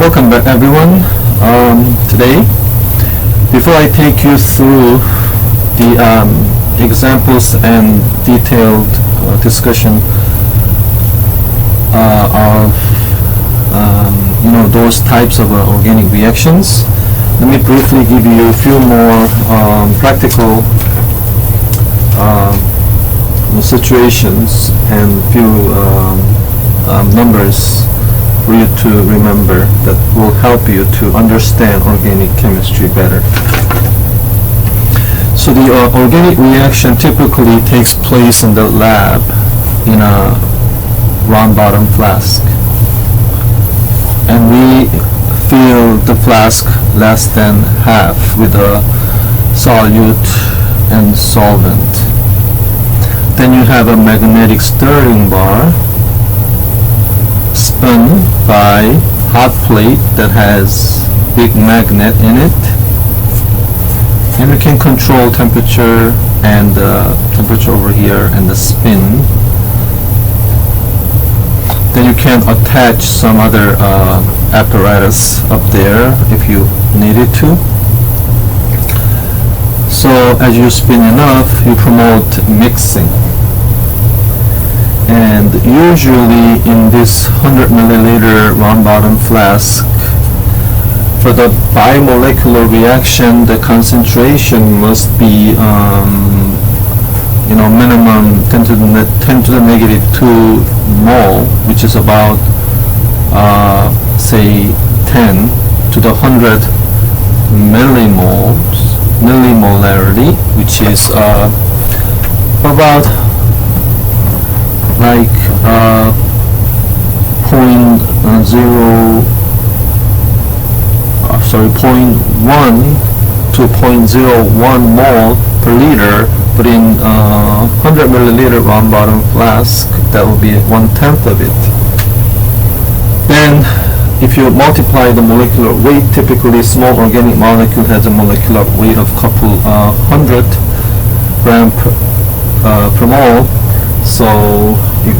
Welcome back, everyone. Today, before I take you through the examples and detailed discussion of those types of organic reactions, let me briefly give you a few more practical situations and few numbers for you to remember that will help you to understand organic chemistry better. So the organic reaction typically takes place in the lab in a round bottom flask, and we fill the flask less than half with a solute and solvent. Then you have a magnetic stirring bar spun by hot plate that has big magnet in it, and you can control temperature and temperature over here and the spin. Then you can attach some other apparatus up there if you needed to. So as you spin enough, you promote mixing. And usually in this 100 milliliter round bottom flask, for the bimolecular reaction, the concentration must be minimum 10 to the negative 2 mole, which is about say 10 to the 100 millimolarity, which is about like 0.1 to 0.01 mole per liter, but in 100 milliliter round bottom flask, that will be 1/10 of it. Then if you multiply the molecular weight, typically small organic molecule has a molecular weight of couple 100 gram per mole. So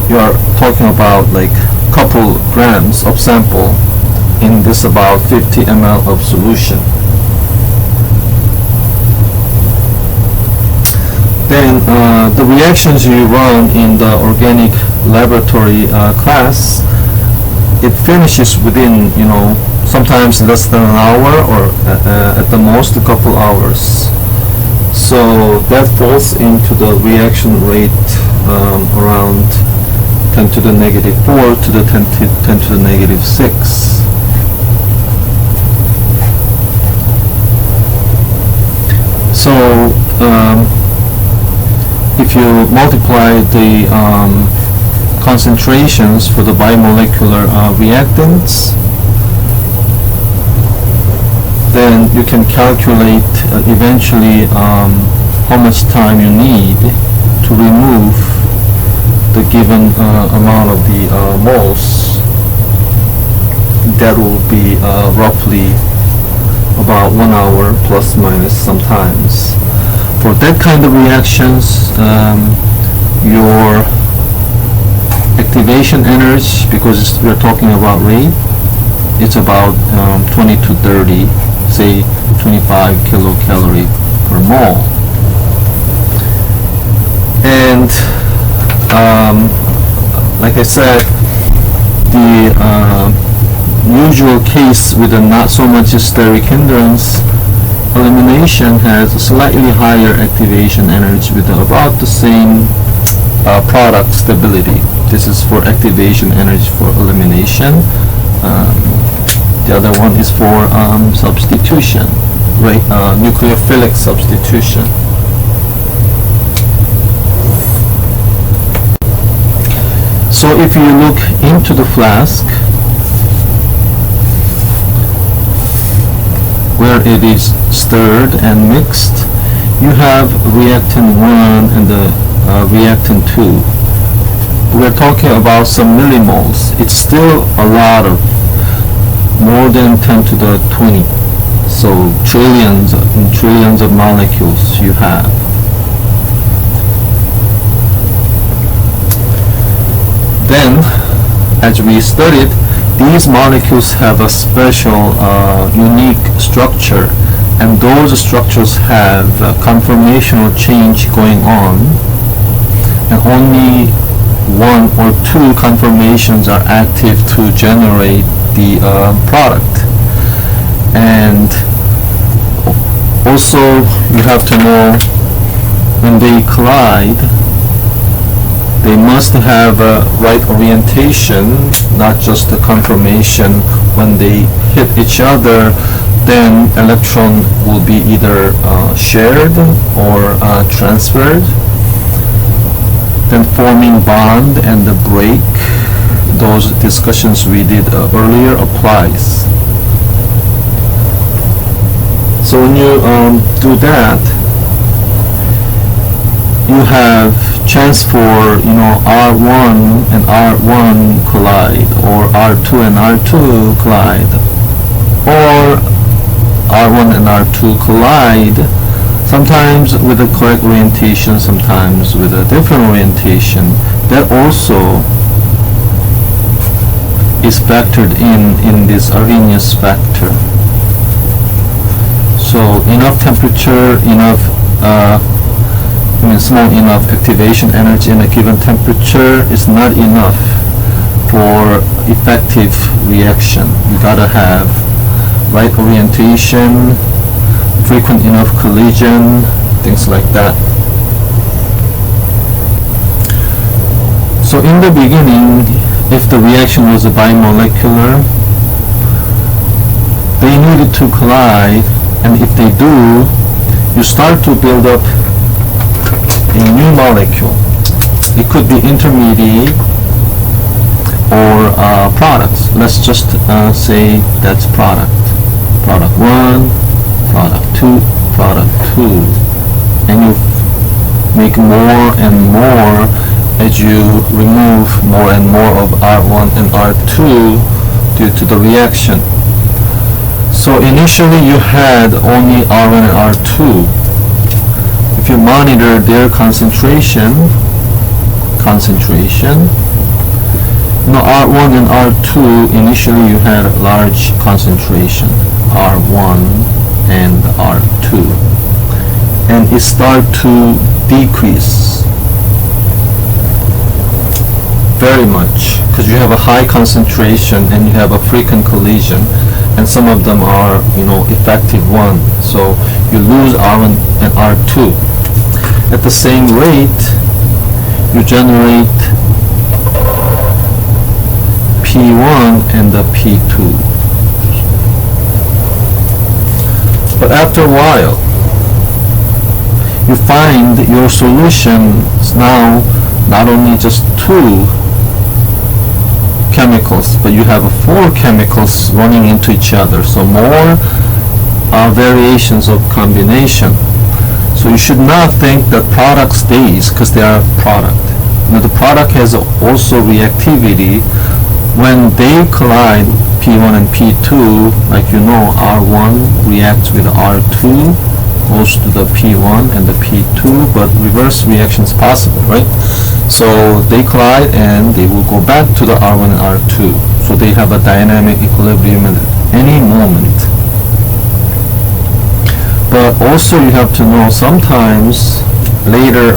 you are talking about like couple grams of sample in this about 50 ml of solution. Then the reactions you run in the organic laboratory class, it finishes within sometimes less than an hour, or at the most a couple hours. So that falls into the reaction rate around 10 to the negative 4 to the 10 to the negative 6. So if you multiply the concentrations for the bimolecular reactants, then you can calculate eventually how much time you need to remove the given amount of the moles. That will be roughly about 1 hour plus minus sometimes. For that kind of reactions, your activation energy, because we're talking about rate, it's about 20 to 30, say 25 kilocalorie per mole. And like I said, the usual case with a not so much steric hindrance elimination has a slightly higher activation energy with about the same product stability. This is for activation energy for elimination. The other one is for substitution, right? Nucleophilic substitution. So if you look into the flask where it is stirred and mixed, you have reactant 1 and the reactant 2. We're talking about some millimoles. It's still a lot of more than 10 to the 20. So trillions and trillions of molecules you have. Then, as we studied, these molecules have a special unique structure, and those structures have conformational change going on, and only one or two conformations are active to generate the product. And also you have to know, when they collide, they must have a right orientation, not just a conformation. When they hit each other, then electron will be either shared or transferred, then forming bond and the break. Those discussions we did earlier applies. So when you do that, you have chance for, you know, R1 and R1 collide, or R2 and R2 collide, or R1 and R2 collide, sometimes with the correct orientation, sometimes with a different orientation. That also is factored in this Arrhenius factor. So enough temperature, enough small enough activation energy in a given temperature is not enough for effective reaction. You gotta have right orientation, frequent enough collision, things like that. So in the beginning, if the reaction was bimolecular, they needed to collide, and if they do, you start to build up a new molecule. It could be intermediate or products. Let's just say that's product. Product 1, product 2, product 2. And you make more and more as you remove more and more of R1 and R2 due to the reaction. So initially you had only R1 and R2. If you monitor their concentration, you know, R1 and R2, initially you had a large concentration, R1 and R2, and it started to decrease very much because you have a high concentration and you have a frequent collision, and some of them are, you know, effective one, so you lose R1 and R2. At the same rate, you generate P1 and the P2. But after a while, you find your solution is now not only just two chemicals, but you have four chemicals running into each other. So more variations of combination. So you should not think that product stays because they are product. You know, the product has also reactivity. When they collide, P1 and P2, like you know, R1 reacts with R2, goes to the P1 and the P2, but reverse reaction is possible, right? So they collide and they will go back to the R1 and R2. So they have a dynamic equilibrium at any moment. But also you have to know, sometimes later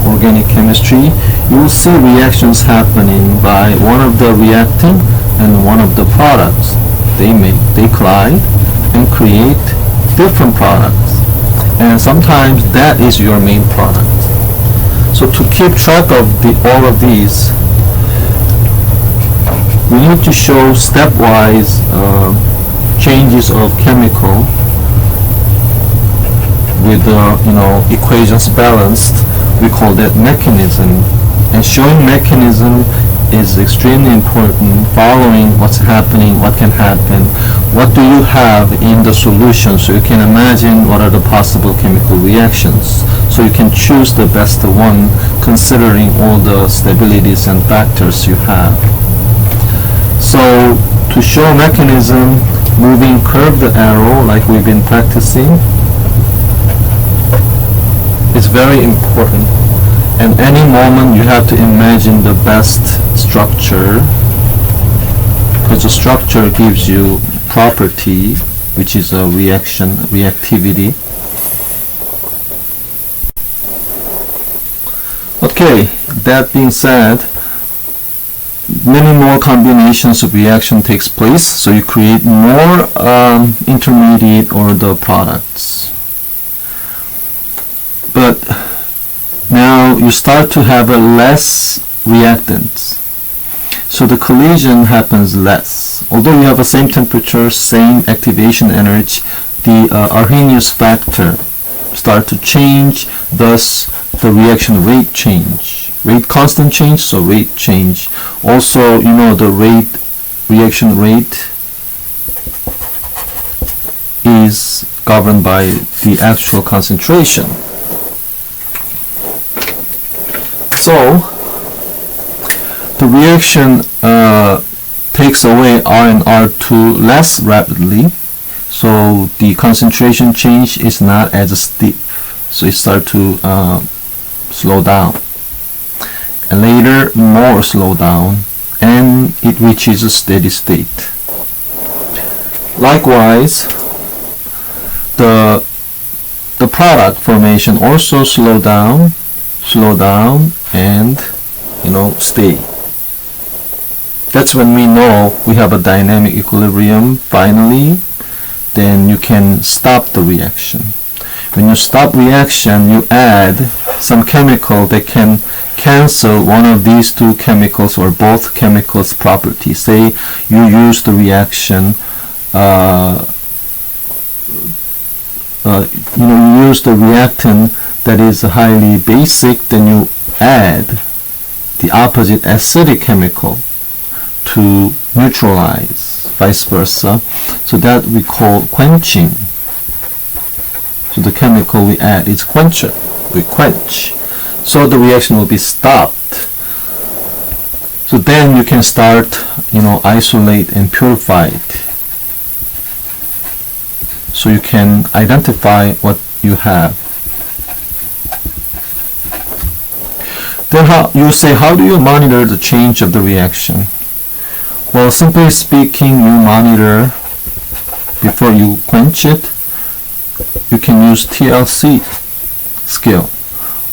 organic chemistry, you will see reactions happening by one of the reacting and one of the products. They collide and create different products, and sometimes that is your main product. So to keep track of all of these, we need to show stepwise changes of chemical with equations balanced. We call that mechanism, and showing mechanism is extremely important. Following what's happening, what can happen, what do you have in the solution, so you can imagine what are the possible chemical reactions, so you can choose the best one considering all the stabilities and factors you have. So to show mechanism, moving curved arrow like we've been practicing, it's very important, and any moment you have to imagine the best structure because the structure gives you property, which is a reactivity. Okay, that being said, many more combinations of reaction takes place, so you create more intermediate or the products. But now you start to have a less reactants, so the collision happens less. Although you have the same temperature, same activation energy, the Arrhenius factor start to change, thus the reaction rate change. Rate constant change, so rate change. Also, you know, the reaction rate is governed by the actual concentration. So the reaction takes away R and R2 less rapidly, so the concentration change is not as steep, so it starts to slow down, and later more slow down, and it reaches a steady state. Likewise, the product formation also slow down, and stay. That's when we know we have a dynamic equilibrium finally. Then you can stop the reaction. When you stop reaction, you add some chemical that can cancel one of these two chemicals or both chemicals' properties. Say you use the reaction, you use the reactant that is highly basic, then you add the opposite acidic chemical to neutralize, vice versa. So that we call quenching. So the chemical we add is quencher. We quench. So the reaction will be stopped. So then you can start, isolate and purify it. So you can identify what you have. Then you say, how do you monitor the change of the reaction? Well, simply speaking, you monitor before you quench it. You can use TLC scale,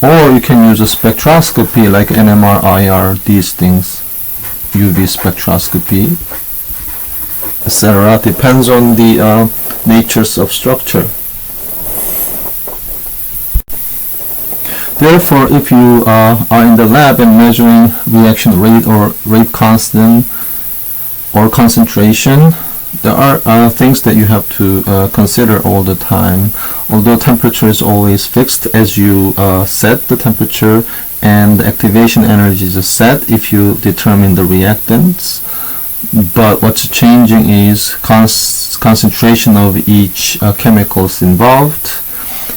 or you can use a spectroscopy like NMR, IR, these things, UV spectroscopy, etc. Depends on the natures of structure. Therefore, if you are in the lab and measuring reaction rate or rate constant or concentration, there are things that you have to consider all the time. Although temperature is always fixed as you set the temperature, and the activation energy is set if you determine the reactants, but what's changing is concentration of each chemicals involved.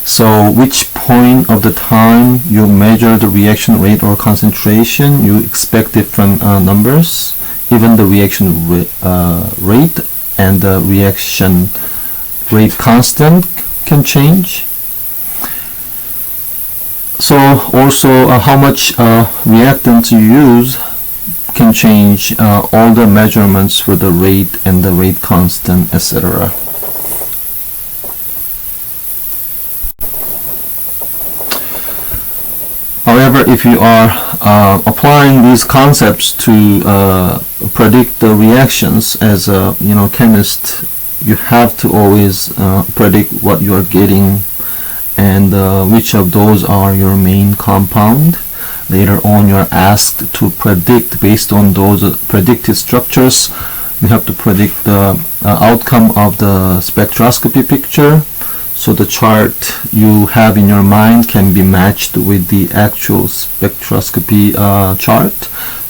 So which point of the time you measure the reaction rate or concentration, you expect different numbers. Even the reaction rate and the reaction rate constant can change. So also how much reactant you use can change all the measurements for the rate and the rate constant, etc. However, if you are applying these concepts to predict the reactions as a chemist, you have to always predict what you are getting and which of those are your main compound. Later on, you are asked to predict based on those predicted structures. You have to predict the outcome of the spectroscopy picture. So the chart you have in your mind can be matched with the actual spectroscopy chart.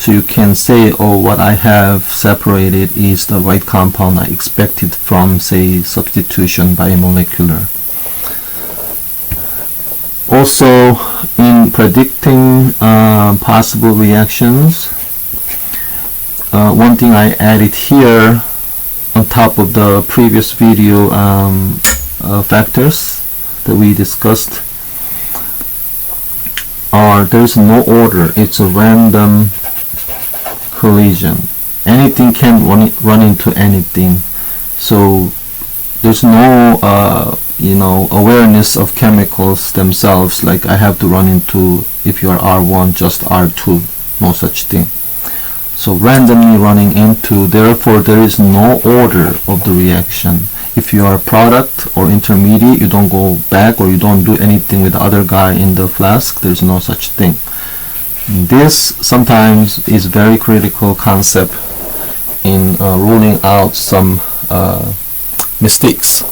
So you can say, oh, what I have separated is the right compound I expected from, say, substitution bimolecular. Also, in predicting possible reactions, one thing I added here on top of the previous video factors that we discussed are, there's no order, it's a random collision. anything can run into anything. So there's no awareness of chemicals themselves, like I have to run into, if you are R1, just R2, no such thing. So randomly running into, therefore there is no order of the reaction. If you are a product or intermediate, you don't go back or you don't do anything with the other guy in the flask. There's no such thing. This sometimes is very critical concept in ruling out some mistakes.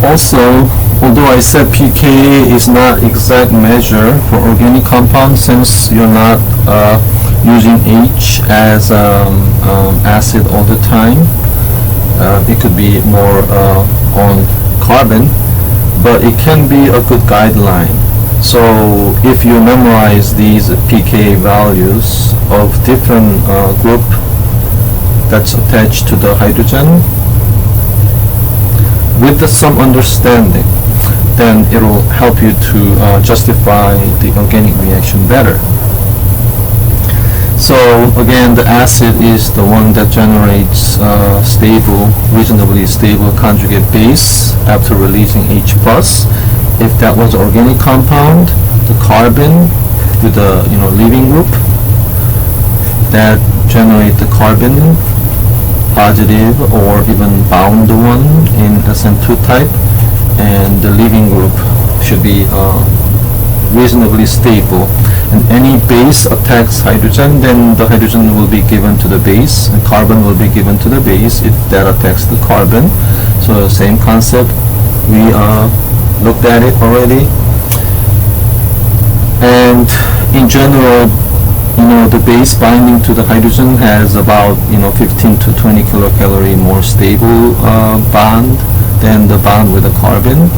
Also, although I said pKa is not exact measure for organic compound, since you're not using H as acid all the time, it could be more on carbon, but it can be a good guideline. So if you memorize these pKa values of different group that's attached to the hydrogen with some understanding, then it will help you to justify the organic reaction better. So again, the acid is the one that generates reasonably stable conjugate base after releasing H+. If that was organic compound, the carbon with the leaving group that generate the carbon positive or even bound one in Sn2 type, and the leaving group should be reasonably stable. And any base attacks hydrogen, then the hydrogen will be given to the base, and carbon will be given to the base if that attacks the carbon. So same concept, we looked at it already. And in general, the base binding to the hydrogen has about 15 to 20 kilocalorie more stable bond than the bond with the carbon.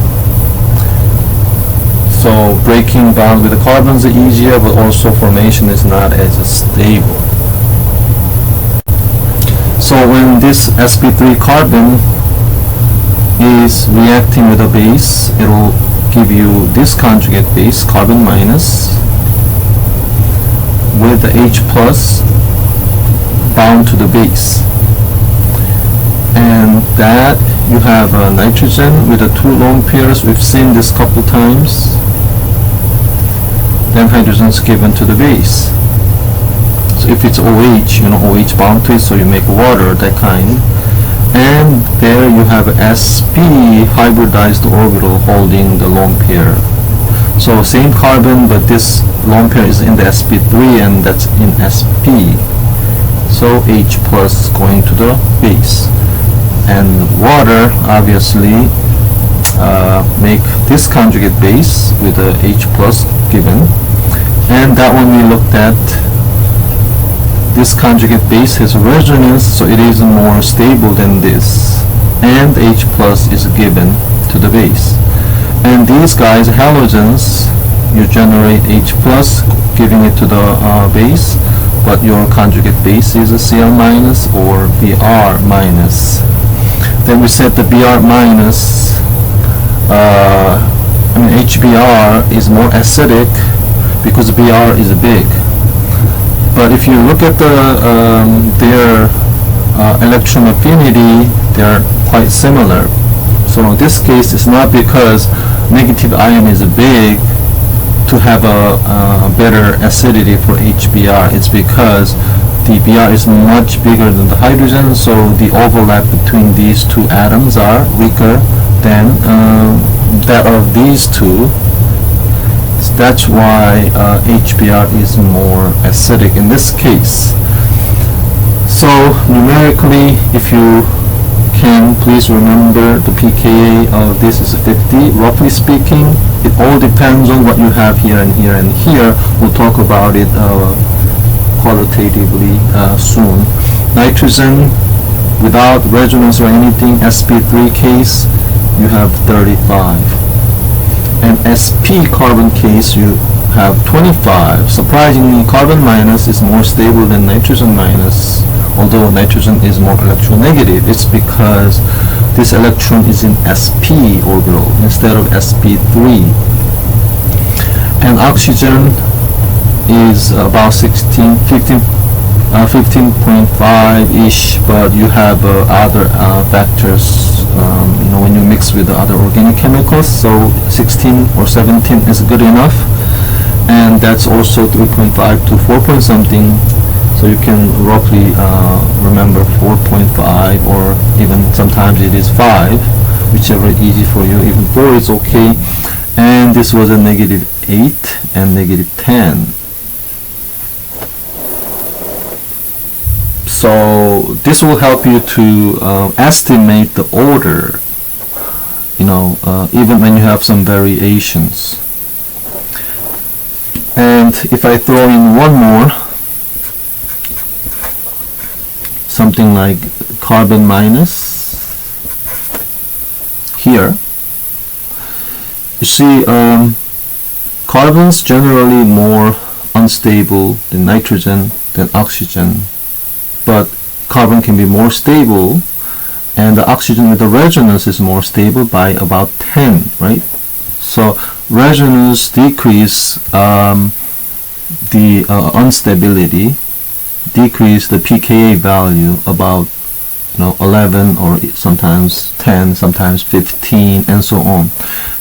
So breaking bond with the carbons is easier, but also formation is not as stable. So when this sp3 carbon is reacting with a base, it will give you this conjugate base, carbon minus, with the H plus bound to the base. And that you have nitrogen with the two lone pairs. We've seen this couple times. Then hydrogen is given to the base. So if it's OH, OH bound to it, so you make water, that kind. And there you have sp hybridized orbital holding the lone pair. So same carbon, but this lone pair is in the sp3 and that's in sp. So H plus going to the base. And water obviously make this conjugate base with the H plus given. And that one we looked at, this conjugate base has resonance, so it is more stable than this. And H plus is given to the base. And these guys, halogens, you generate H plus, giving it to the base, but your conjugate base is a Cl minus or Br minus. Then we said the Br minus, HBr is more acidic because Br is big. But if you look at their electron affinity, they are quite similar. So in this case, it's not because negative ion is big to have a better acidity for HBr. It's because the Br is much bigger than the hydrogen, so the overlap between these two atoms are weaker than that of these two. That's why HBr is more acidic in this case. So numerically, if you can, please remember the pKa of this is 50. Roughly speaking, it all depends on what you have here and here and here. We'll talk about it qualitatively soon. Nitrogen without resonance or anything, sp3 case, you have 35. And sp carbon case, you have 25. Surprisingly, carbon minus is more stable than nitrogen minus, although nitrogen is more electronegative. It's because this electron is in sp orbital instead of sp3. And oxygen is about 15 15.5-ish, but you have other factors, you know, when you mix with the other organic chemicals, so 16 or 17 is good enough, and that's also 3.5 to 4 point something, so you can roughly remember 4.5, or even sometimes it is 5, whichever is easy for you. Even 4 is okay. And this was a -8 and -10. So this will help you to estimate the order, you know, even when you have some variations. And if I throw in one more, something like carbon minus here, you see carbon's generally more unstable than nitrogen than oxygen, but carbon can be more stable, and the oxygen with the resonance is more stable by about 10, right? So resonance decrease the instability, decrease the pKa value about, you know, 11 or sometimes 10, sometimes 15, and so on.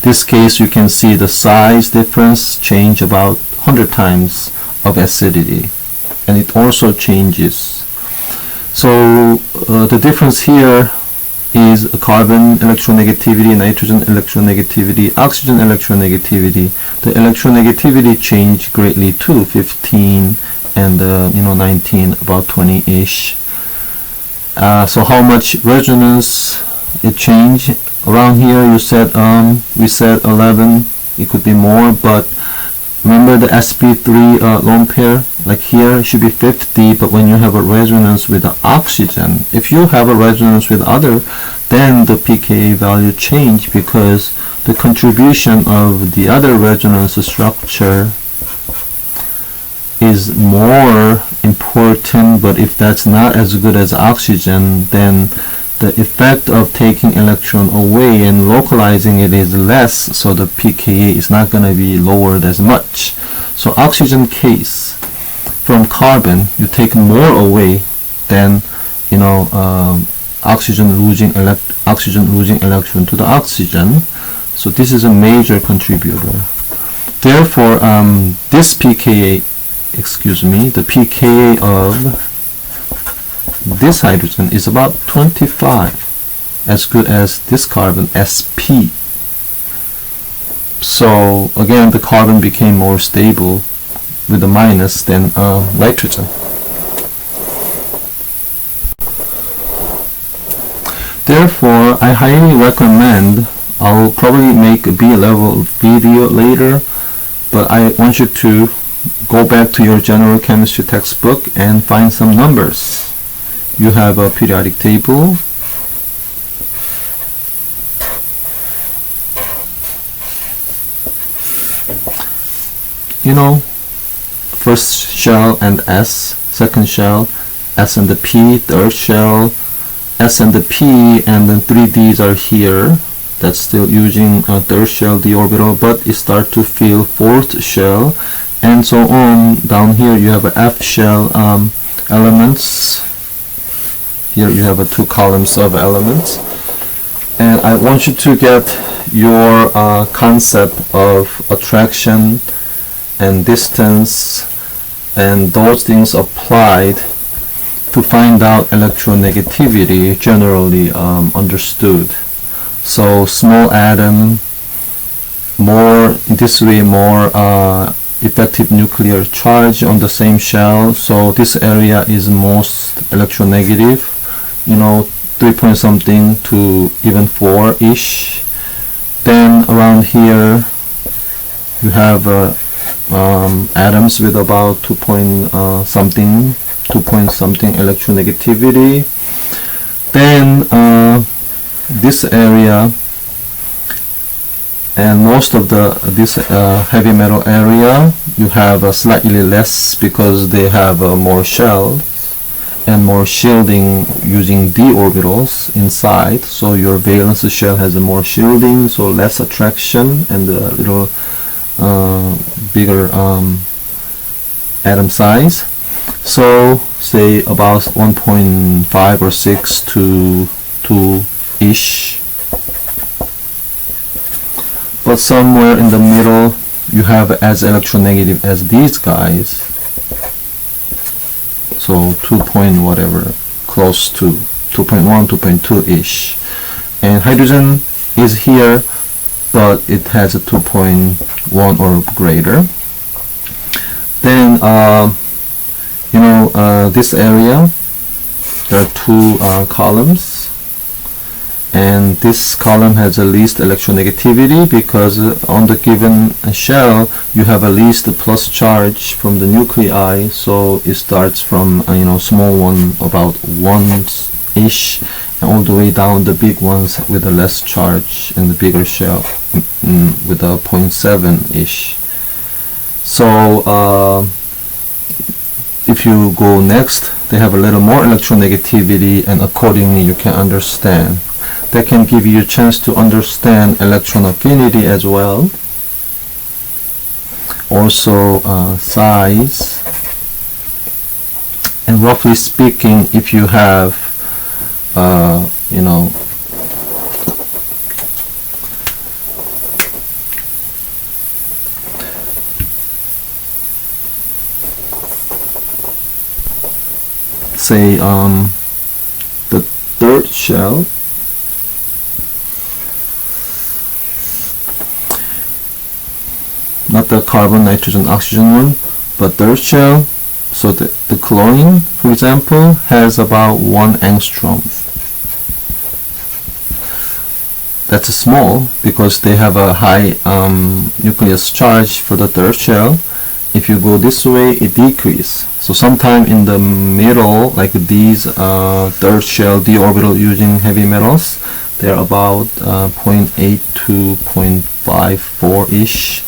This case you can see the size difference change about 100 times of acidity, and it also changes. So the difference here is carbon electronegativity, nitrogen electronegativity, oxygen electronegativity. The electronegativity changed greatly too, 15 and 19, about 20-ish. So how much resonance it changed? Around here you said we said 11, it could be more, but remember the sp3 lone pair, like here it should be 50, but when you have a resonance with the oxygen, if you have a resonance with other, then the pKa value change, because the contribution of the other resonance structure is more important. But if that's not as good as oxygen, then the effect of taking electron away and localizing it is less, so the pKa is not going to be lowered as much. So oxygen case, from carbon you take more away than, you know, oxygen losing electron to the oxygen. So this is a major contributor. Therefore this pKa, the pKa of this hydrogen is about 25, as good as this carbon sp. So again, the carbon became more stable with a minus than nitrogen. Therefore, I highly recommend, I'll probably make a B-level video later, but I want you to go back to your general chemistry textbook and find some numbers. You have a periodic table, you know, first shell and S, second shell, S and the P, third shell, S and the P, and then 3 Ds are here. That's still using a third shell d orbital, but it starts to fill fourth shell, and so on. Down here you have a F shell elements. Here you have 2 columns of elements, and I want you to get your concept of attraction and distance and those things applied to find out electronegativity generally understood. So small atom, more this way, more effective nuclear charge on the same shell, so this area is most electronegative, you know, 3 point something to even 4-ish. Then around here you have atoms with about 2 point something electronegativity. Then this area and most of this heavy metal area, you have slightly less because they have more shells and more shielding using d orbitals inside. So your valence shell has more shielding, so less attraction and a little bigger atom size. So say about 1.5 or 6 to 2-ish. But somewhere in the middle you have as electronegative as these guys. So 2 point whatever, close to 2.1, 2.2-ish. And hydrogen is here, but it has a 2.1 or greater. Then this area, there are two columns, and this column has the least electronegativity because on the given shell you have at least a plus charge from the nuclei, so it starts from small one about 1-ish and all the way down the big ones with a less charge and the bigger shell with a 0.7-ish. So if you go next, they have a little more electronegativity, and accordingly you can understand. That can give you a chance to understand electron affinity as well. Also size. And roughly speaking, if you have say the third shell, not the carbon, nitrogen, oxygen one, but third shell. So the chlorine, for example, has about 1 angstrom. That's small because they have a high nucleus charge for the third shell. If you go this way, it decreases. So sometime in the middle, like these third shell d orbital using heavy metals, they're about 0.8 to 0.54-ish.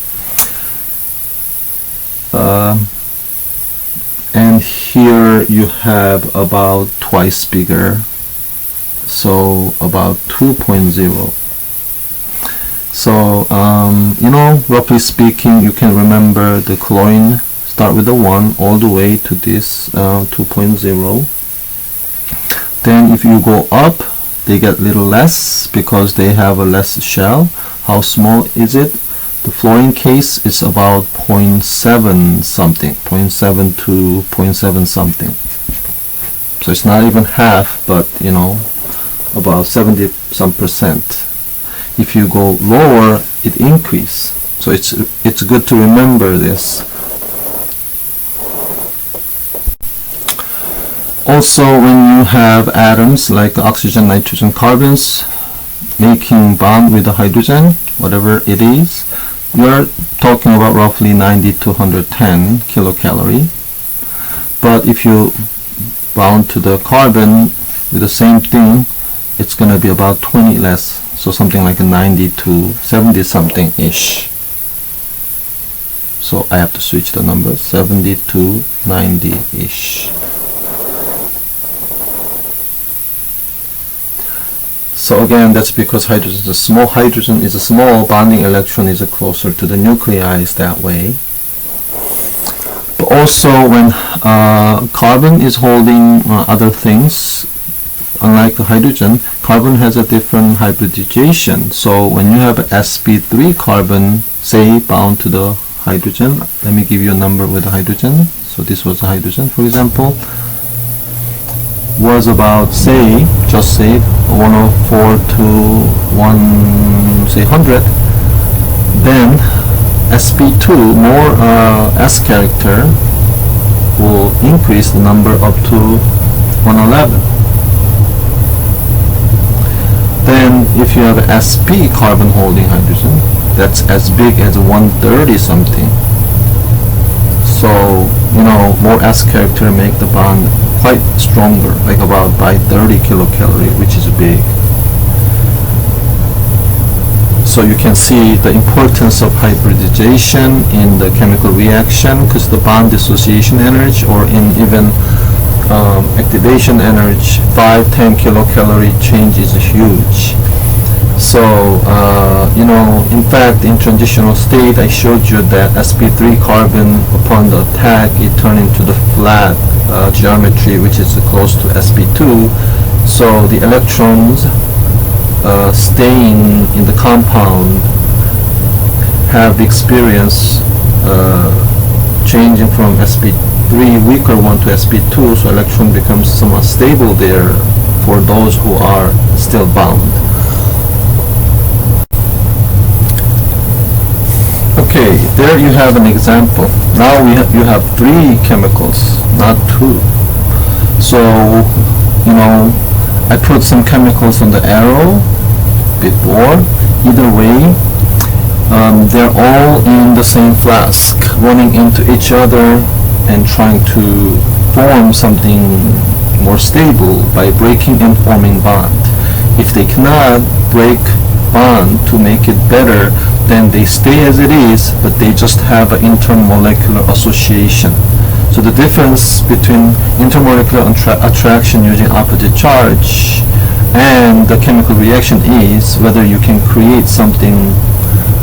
And here you have about twice bigger, so about 2.0. So roughly speaking, you can remember the chlorine start with the 1 all the way to this 2.0. Then if you go up, they get a little less because they have a less shell. How small is it? The fluorine case is about 0.7 something, 0.7 to 0.7 something. So it's not even half, but about 70 some percent. If you go lower, it increases. So it's good to remember this. Also, when you have atoms like oxygen, nitrogen, carbons making bond with the hydrogen, whatever it is, you're talking about roughly 90 to 110 kilocalorie. But if you bound to the carbon with the same thing, it's going to be about 20 less. So something like a 90 to 70 something ish. So I have to switch the numbers, 70 to 90 ish. So again, that's because hydrogen is a small. Hydrogen is a small, bonding electron is closer to the nuclei that way. But also when carbon is holding other things, unlike the hydrogen, carbon has a different hybridization. So when you have sp3 carbon, say, bound to the hydrogen, let me give you a number with the hydrogen. So this was the hydrogen, for example, was about, say, just say 104 to 100. Then sp2, more s character, will increase the number up to 111. Then if you have sp carbon holding hydrogen, that's as big as 130 something. So more s character make the bond quite stronger, like about by 30 kilocalorie, which is big. So you can see the importance of hybridization in the chemical reaction, because the bond dissociation energy, or in even activation energy, 5-10 kilocalorie change is huge. So, in fact, in transitional state, I showed you that sp3 carbon, upon the attack, it turned into the flat geometry, which is close to sp2. So the electrons staying in the compound have the experience changing from sp3 weaker one to sp2, so electron becomes somewhat stable there for those who are still bound. Okay, there you have an example. Now you have 3 chemicals, not 2. So, I put some chemicals on the arrow before. Either way, they're all in the same flask, running into each other and trying to form something more stable by breaking and forming bond. If they cannot break bond to make it better, then they stay as it is, but they just have an intermolecular association. So the difference between intermolecular attraction using opposite charge and the chemical reaction is whether you can create something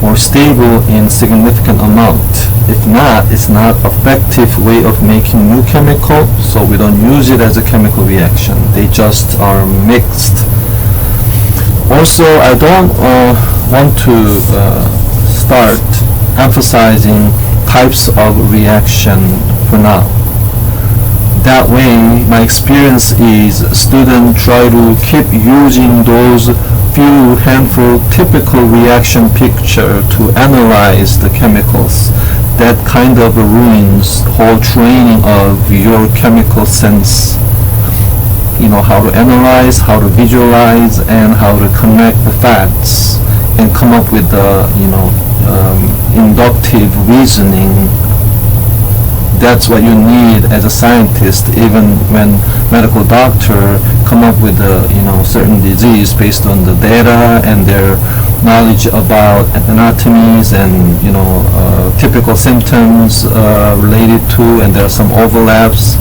more stable in significant amount. If not, it's not effective way of making new chemical, so we don't use it as a chemical reaction. They just are mixed. Also, I don't want to start emphasizing types of reaction for now. That way, my experience is students try to keep using those few handful typical reaction picture to analyze the chemicals. That kind of ruins whole training of your chemical sense. How to analyze, how to visualize, and how to connect the facts and come up with the inductive reasoning. That's what you need as a scientist, even when medical doctor come up with a certain disease based on the data and their knowledge about anatomies and typical symptoms related to, and there are some overlaps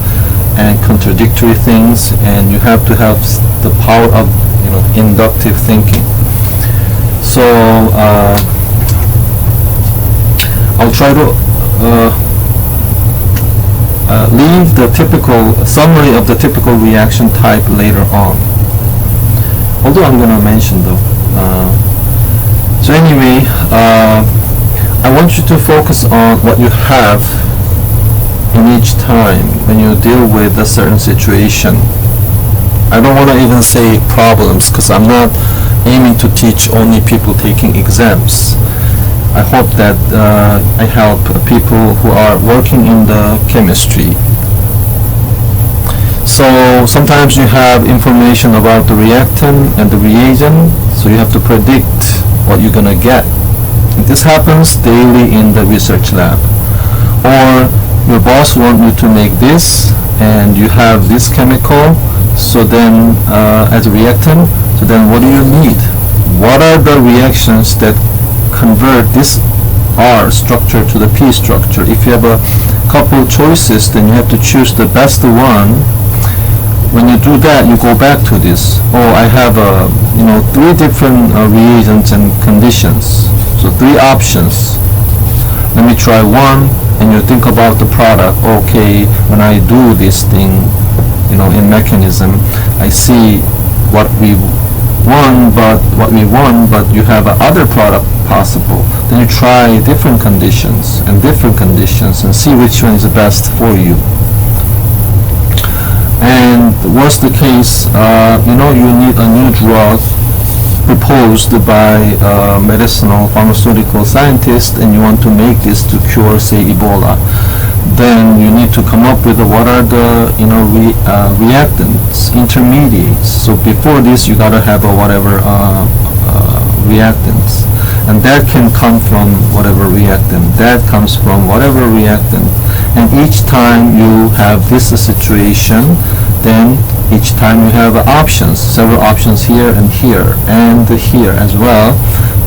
and contradictory things, and you have to have the power of inductive thinking. So I'll try to leave the typical summary of the typical reaction type later on, although I'm going to mention though. So anyway, I want you to focus on what you have in each time when you deal with a certain situation. I don't want to even say problems, because I'm not aiming to teach only people taking exams. I hope that I help people who are working in the chemistry. So sometimes you have information about the reactant and the reagent, so you have to predict what you're going to get. And this happens daily in the research lab. Or your boss wants you to make this, and you have this chemical, so then as a reactant, so then what do you need? What are the reactions that convert this R structure to the P structure? If you have a couple choices, then you have to choose the best one. When you do that, you go back to this. Oh, I have 3 different reagents and conditions, so 3 options. Let me try one, and you think about the product. Okay, when I do this thing, in mechanism, I see what we want, but you have other product possible. Then you try different conditions and see which one is the best for you. And worst the case, you need a new drug proposed by a medicinal pharmaceutical scientist, and you want to make this to cure, say, Ebola. Then you need to come up with what are the reactants, intermediates. So before this, you gotta have whatever reactants, and that can come from whatever reactant. That comes from whatever reactant. And each time you have this situation, then each time you have options, several options here and here and here as well.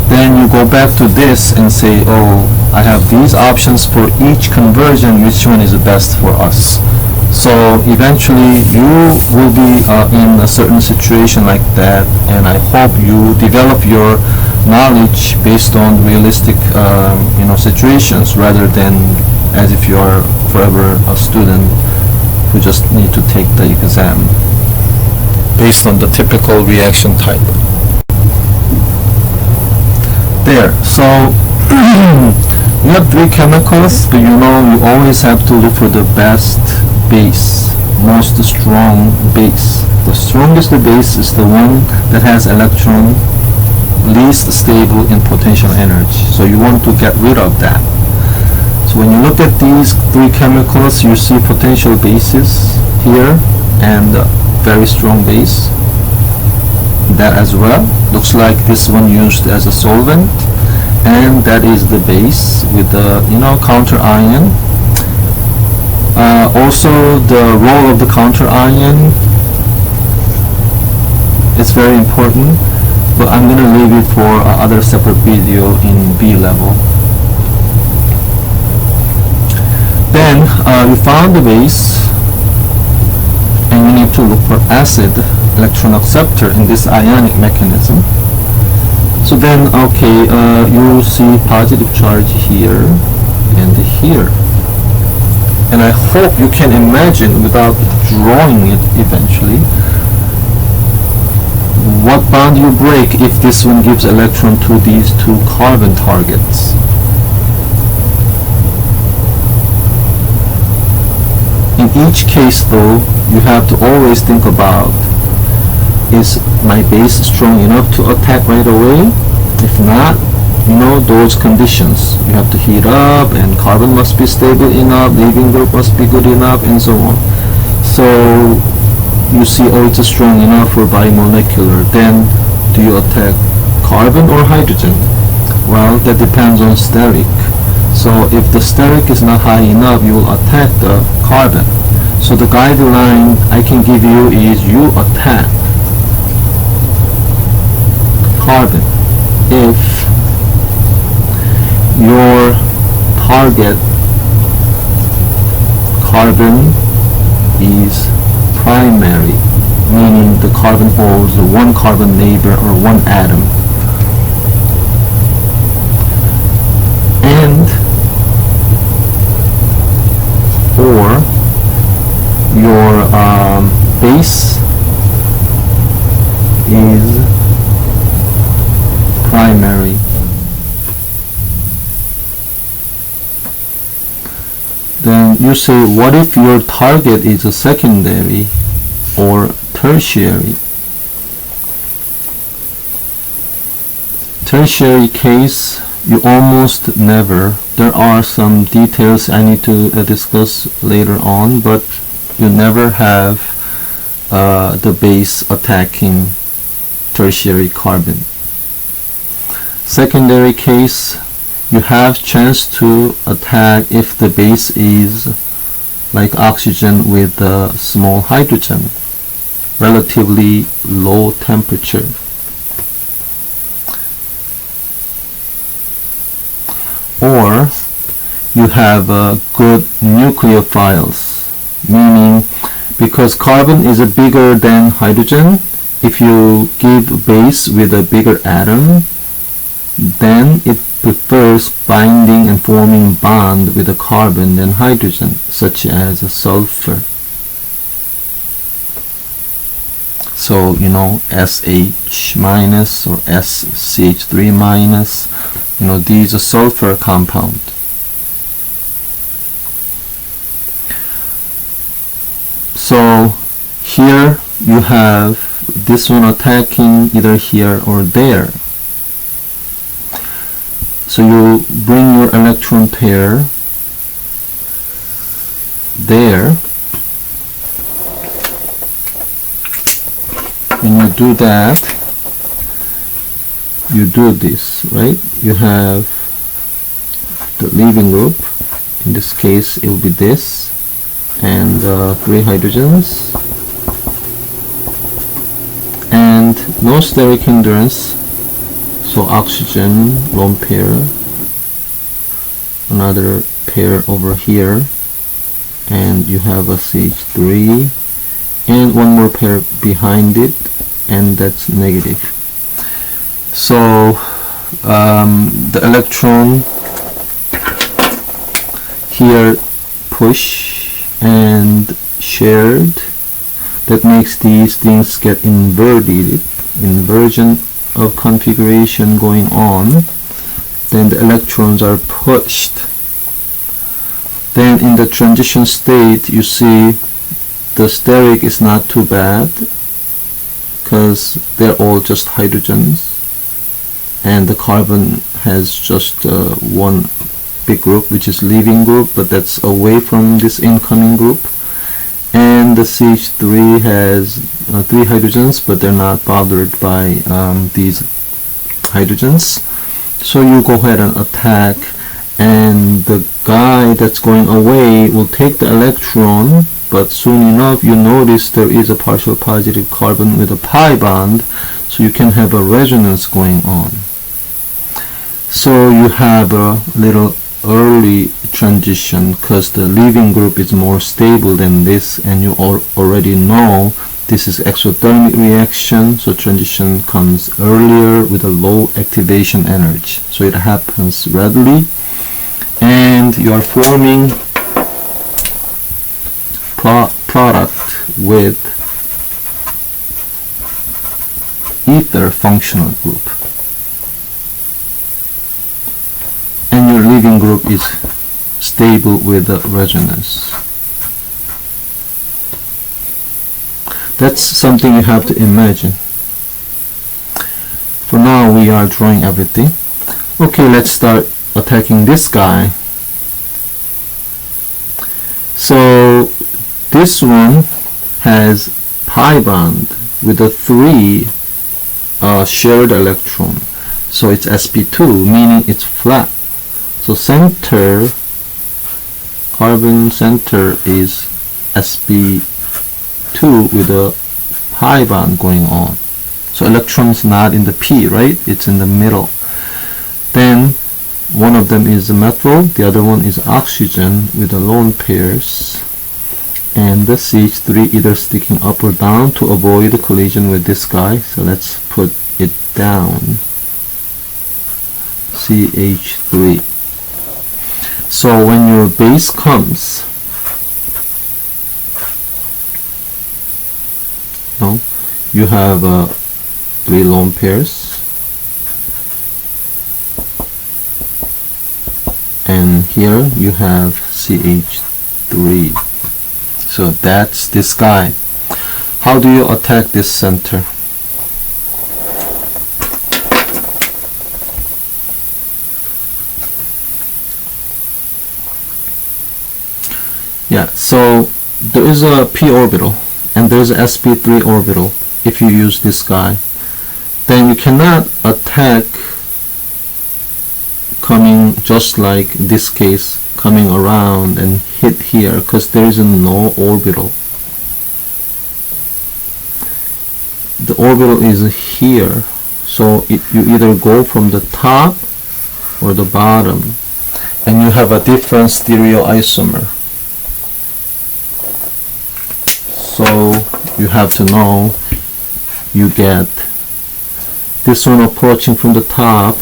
Then you go back to this and say, oh, I have these options for each conversion, which one is the best for us? So eventually you will be in a certain situation like that, and I hope you develop your knowledge based on realistic situations, rather than as if you are forever a student who just need to take the exam based on the typical reaction type. There. So you have three chemicals, but you always have to look for the best base, most strong base. The strongest base is the one that has electron least stable in potential energy. So you want to get rid of that. So when you look at these three chemicals, you see potential bases here and very strong base. That as well looks like this one used as a solvent, and that is the base with the counter ion. Also the role of the counter ion is very important, but I'm going to leave it for other separate video in B level. Then we found the base, and we need to look for acid electron acceptor in this ionic mechanism. So then, okay, you see positive charge here and here. And I hope you can imagine, without drawing it eventually, what bond you break if this one gives electron to these two carbon targets. In each case though, you have to always think about, is my base strong enough to attack right away? If not, those conditions. You have to heat up, and carbon must be stable enough, leaving group must be good enough, and so on. So you see, oh, it's strong enough for bimolecular. Then do you attack carbon or hydrogen? Well, that depends on steric. So if the steric is not high enough, you will attack the carbon. So the guideline I can give you is you attack carbon if your target carbon is primary, meaning the carbon holds one carbon neighbor or one atom, and or your base is primary. Then you say, what if your target is a secondary or tertiary? Tertiary case, you almost never. There are some details I need to discuss later on, but you never have the base attacking tertiary carbon. Secondary case, you have chance to attack if the base is like oxygen with a small hydrogen, relatively low temperature. Or you have good nucleophiles, meaning because carbon is bigger than hydrogen, if you give base with a bigger atom, then it prefers binding and forming bond with a carbon than hydrogen, such as a sulfur. So, SH minus or SCH3 minus, these are sulfur compound. So here you have this one attacking either here or there. So you bring your electron pair there. When you do that, you do this, right? You have the leaving group. In this case, it will be this, and 3 hydrogens, and no steric hindrance. So oxygen, lone pair, another pair over here, and you have a CH3 and one more pair behind it, and that's negative. So the electron here push and shared, that makes these things get inverted, inversion of configuration going on. Then the electrons are pushed. Then in the transition state, you see the steric is not too bad because they're all just hydrogens, and the carbon has just one big group, which is leaving group, but that's away from this incoming group. And the CH3 has 3 hydrogens, but they're not bothered by these hydrogens. So you go ahead and attack, and the guy that's going away will take the electron, but soon enough you notice there is a partial positive carbon with a pi bond, so you can have a resonance going on. So you have a little early transition because the leaving group is more stable than this, and you already know this is exothermic reaction, so transition comes earlier with a low activation energy. So it happens readily, and you are forming product with ether functional group, and your leaving group is stable with the resonance. That's something you have to imagine. For now we are drawing everything. Okay, let's start attacking this guy. So this one has pi bond with a 3 shared electron, so it's sp2, meaning it's flat. So center, carbon center is sp2 with a pi bond going on. So electron's not in the p, right? It's in the middle. Then one of them is methyl, the other one is oxygen with the lone pairs, and the CH3 either sticking up or down to avoid the collision with this guy. So let's put it down, CH3. So when your base comes, you have 3 lone pairs, and here you have CH3. So that's this guy. How do you attack this center? Yeah, so there is a p orbital and there's a sp3 orbital. If you use this guy, then you cannot attack coming just like this case, coming around and hit here, because there is no orbital. The orbital is here, so you either go from the top or the bottom, and you have a different stereoisomer. So you have to know, you get this one approaching from the top,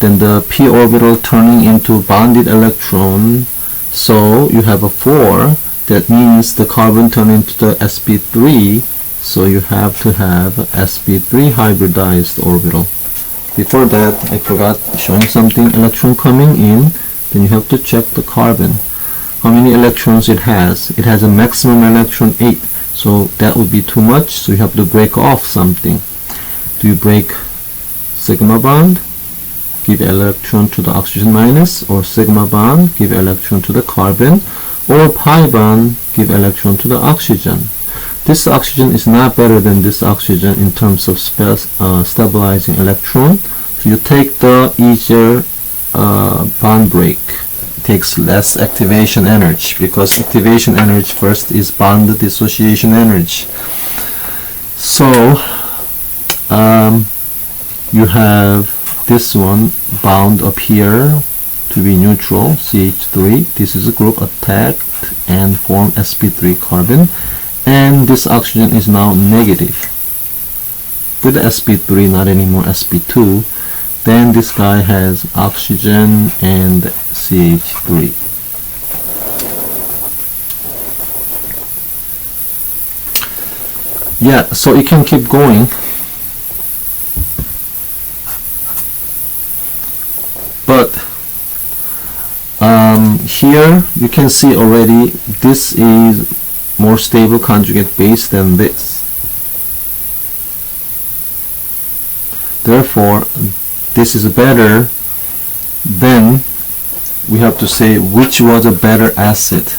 then the p orbital turning into bonded electron, so you have a 4. That means the carbon turn into the sp3, so you have to have sp3 hybridized orbital. Before that, I forgot showing something. Electron coming in, then you have to check the carbon, how many electrons it has. It has a maximum electron 8, so that would be too much, so you have to break off something. Do you break sigma bond, give electron to the oxygen minus, or sigma bond, give electron to the carbon, or pi bond, give electron to the oxygen? This oxygen is not better than this oxygen in terms of stabilizing electron. So you take the easier bond break. It takes less activation energy, because activation energy first is bond dissociation energy. So you have this one bound up here to to be neutral, CH3. This is a group attacked and form sp3 carbon, and this oxygen is now negative with the sp3, not anymore sp2. Then this guy has oxygen and CH3. Yeah, so it can keep going. But here you can see already this is more stable conjugate base than this. Therefore, this is better. Then we have to say which was a better acid.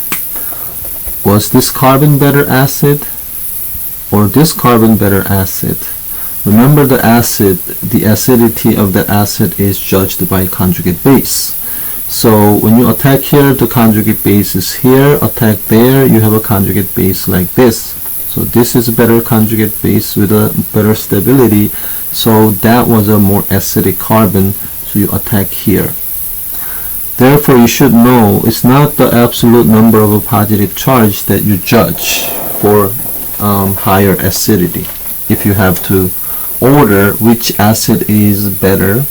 Was this carbon better acid or this carbon better acid? Remember, the acid, the acidity of the acid is judged by conjugate base. So when you attack here, the conjugate base is here, attack there, you have a conjugate base like this. So this is a better conjugate base with a better stability. So that was a more acidic carbon, so you attack here. Therefore, you should know it's not the absolute number of a positive charge that you judge for higher acidity. If you have to order which acid is better,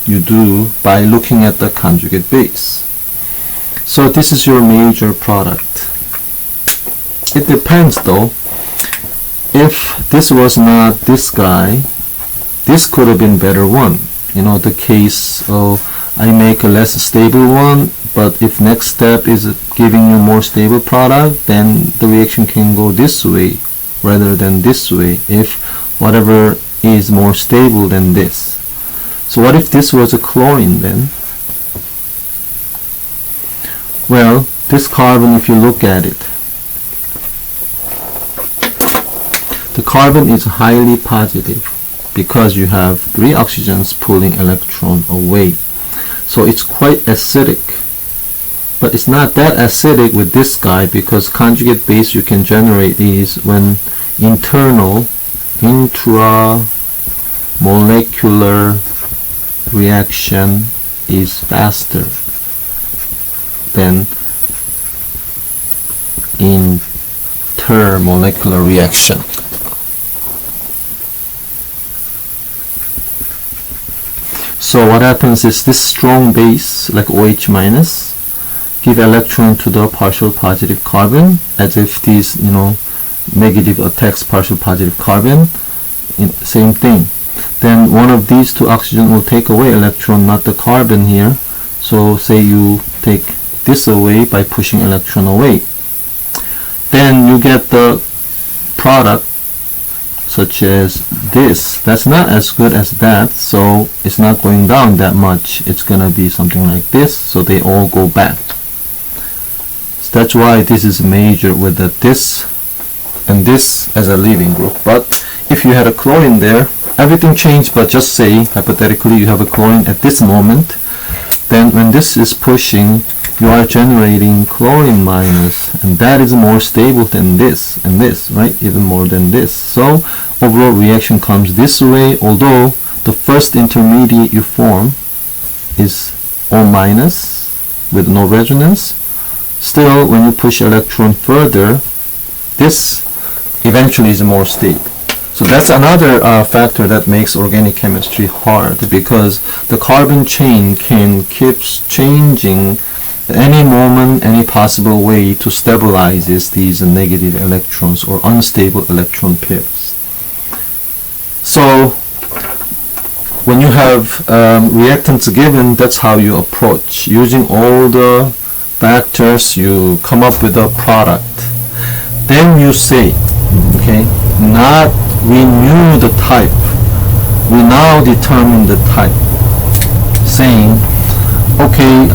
you do by looking at the conjugate base. So this is your major product. It depends though. If this was not this guy, this could have been better one. You know, the case of I make a less stable one, but if next step is giving you more stable product, then the reaction can go this way rather than this way if whatever is more stable than this. So what if this was a chlorine then? Well, this carbon, if you look at it, the carbon is highly positive because you have 3 oxygens pulling electron away. So it's quite acidic. But it's not that acidic with this guy because conjugate base you can generate is when internal intramolecular reaction is faster than intermolecular reaction. So what happens is this strong base like OH minus give electron to the partial positive carbon as if these, you know, negative attacks partial positive carbon. Same thing. Then one of these 2 oxygen will take away electron, not the carbon here. So say you take this away by pushing electron away. Then you get the product such as this. That's not as good as that, so it's not going down that much. It's gonna be something like this, so they all go back. So that's why this is major with the this and this as a leaving group. But if you had a chlorine there, everything changed, but just say hypothetically you have a chlorine at this moment, then when this is pushing, you are generating chlorine minus, and that is more stable than this and this, right? Even more than this. So overall reaction comes this way, although the first intermediate you form is O minus with no resonance. Still, when you push electron further, this eventually is more stable. So that's another factor that makes organic chemistry hard, because the carbon chain can keep changing at any moment, any possible way to stabilize these negative electrons or unstable electron pairs. So when you have reactants given, that's how you approach. Using all the factors, you come up with a product. Then you say, okay, not we knew the type, we now determine the type, saying, okay,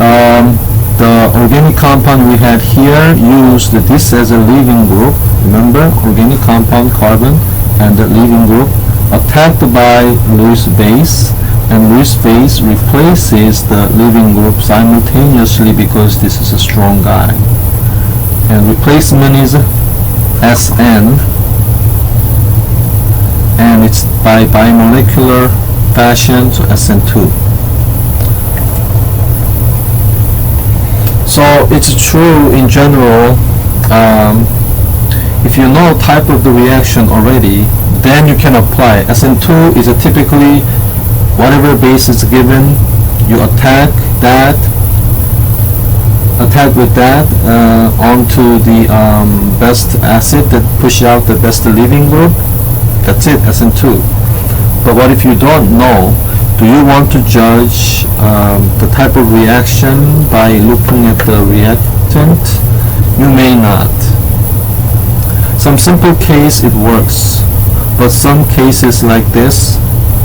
the organic compound we had here used this as a leaving group. Remember, organic compound carbon and the leaving group attacked by Lewis base, and Lewis base replaces the leaving group simultaneously because this is a strong guy. And replacement is Sn, and it's by bimolecular fashion, so Sn2. So it's true in general. If you know type of the reaction already, then you can apply. Sn2 is typically whatever base is given, you attack with that onto the best acid that pushes out the best leaving group. That's it, Sn2. But what if you don't know? Do you want to judge the type of reaction by looking at the reactant? You may not. Some simple case it works, but some cases like this,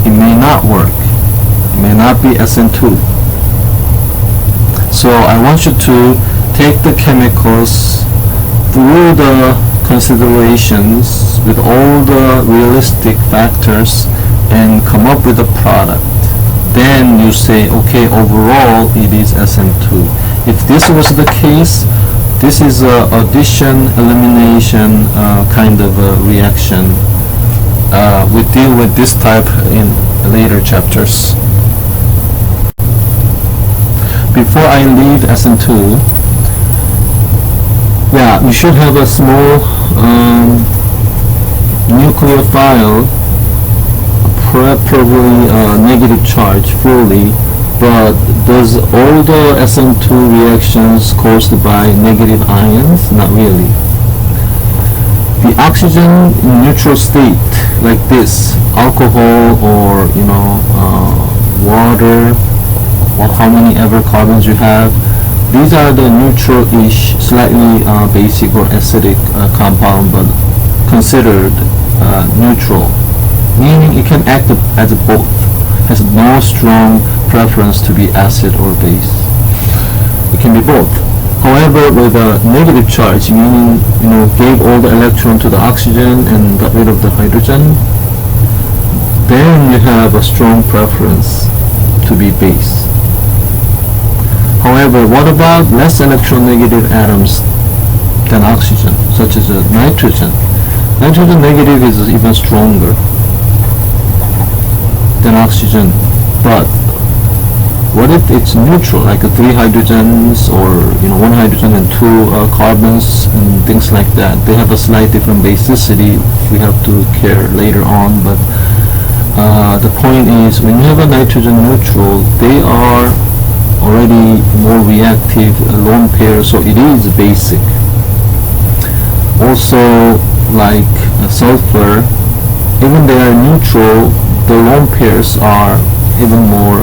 it may not work. It may not be Sn2. So I want you to take the chemicals through the considerations with all the realistic factors and come up with a product. Then you say, okay, overall it is Sn2. If this was the case, this is a addition elimination kind of a reaction. We deal with this type in later chapters. Before I leave Sn2, yeah, you should have a small nucleophile, preferably negative charge fully, but does all the Sn2 reactions caused by negative ions? Not really. The oxygen in neutral state, like this, alcohol or water, or how many ever carbons you have, these are the neutral-ish, slightly basic or acidic compound, but considered neutral, meaning it can act as both, has no strong preference to be acid or base. It can be both. However, with a negative charge, meaning gave all the electron to the oxygen and got rid of the hydrogen, then you have a strong preference to be base. However, what about less electronegative atoms than oxygen, such as nitrogen? Nitrogen negative is even stronger than oxygen, but what if it's neutral, like 3 hydrogens or 1 hydrogen and 2 carbons and things like that? They have a slight different basicity. We have to care later on, but the point is, when you have a nitrogen neutral, they are already more reactive lone pair, so it is basic. Also, like sulfur, even they are neutral, the lone pairs are even more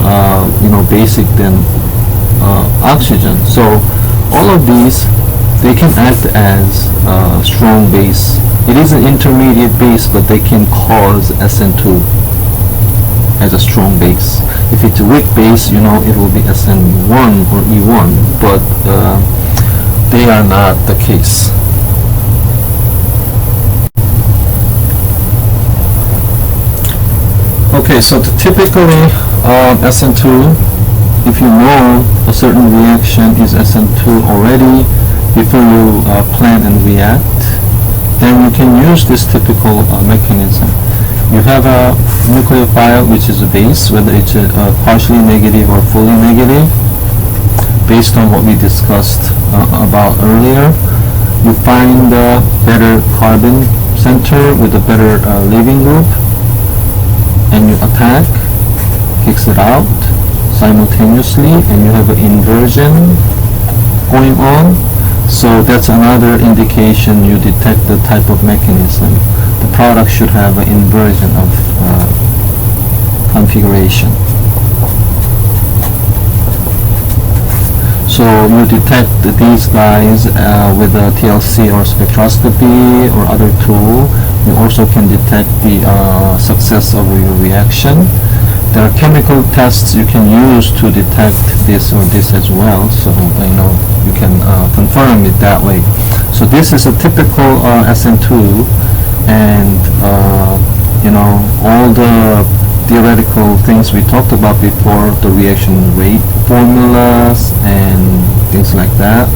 basic than oxygen. So all of these, they can act as strong base. It is an intermediate base, but they can cause Sn2 as a strong base. If it's a weak base, it will be Sn1 or E1, but they are not the case. Okay, so typically Sn2, if you know a certain reaction is Sn2 already before you plan and react, then you can use this typical mechanism. You have a nucleophile which is a base, whether it's partially negative or fully negative, based on what we discussed about earlier. You find a better carbon center with a better leaving group, and you attack, kicks it out simultaneously, and you have an inversion going on. So that's another indication you detect the type of mechanism. The product should have an inversion of configuration. So you detect these guys with a TLC or spectroscopy or other tool. You also can detect the success of your reaction. There are chemical tests you can use to detect this or this as well, so you can confirm it that way. So this is a typical Sn2, and all the theoretical things we talked about before, the reaction rate formulas and things like that,